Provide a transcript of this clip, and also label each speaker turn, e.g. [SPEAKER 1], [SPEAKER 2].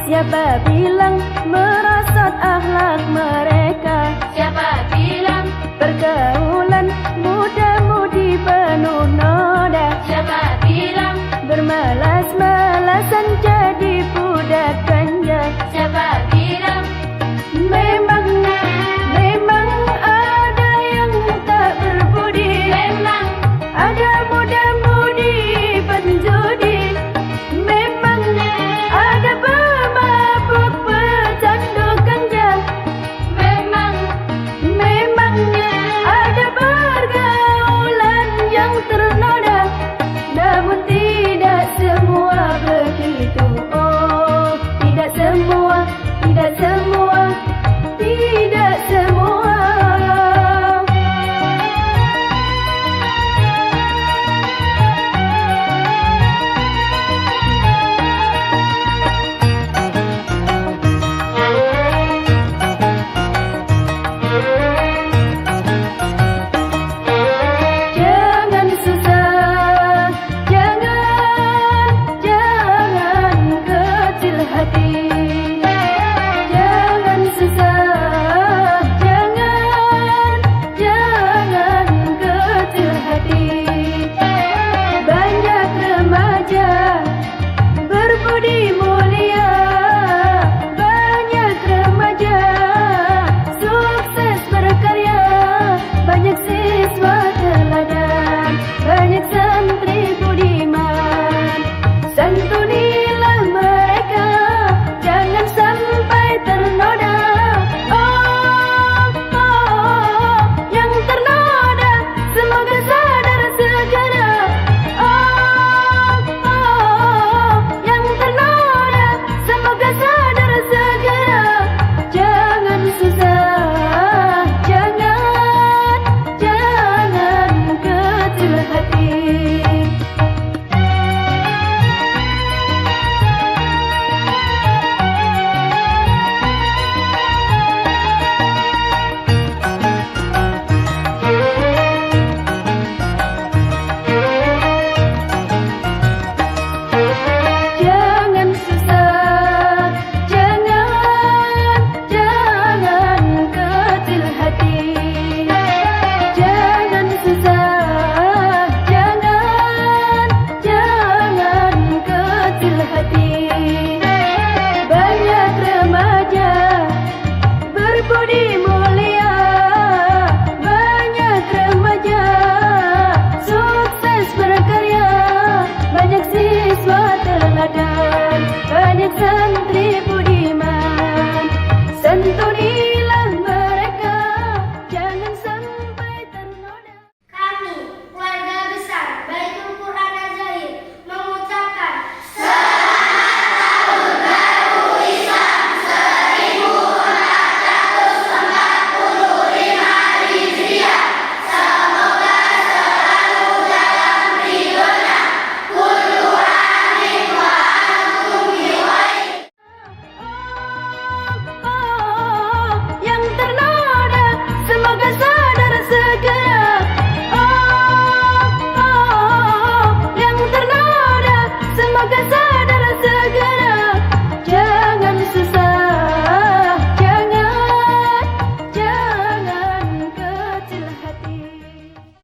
[SPEAKER 1] Siapa bilang merosot akhlak mereka?
[SPEAKER 2] Siapa bilang
[SPEAKER 1] pergaulan muda-mudi penuh noda?
[SPEAKER 2] Siapa bilang
[SPEAKER 1] bermalas-malasan jadi budak ganja?
[SPEAKER 2] Siapa bilang
[SPEAKER 1] Memang ada yang tak berbudi.
[SPEAKER 2] memang
[SPEAKER 1] Ada muda-mudi penjudi. Memang ada pemabuk pecandu ganja. Memangnya ada pergaulan yang ternoda. Namun tidak semua begitu. Oh, tidak semua, tidak semua, tidak semua. Jangan susah, jangan kecil hati. Jangan susah, jangan kecil hati. Banyak remaja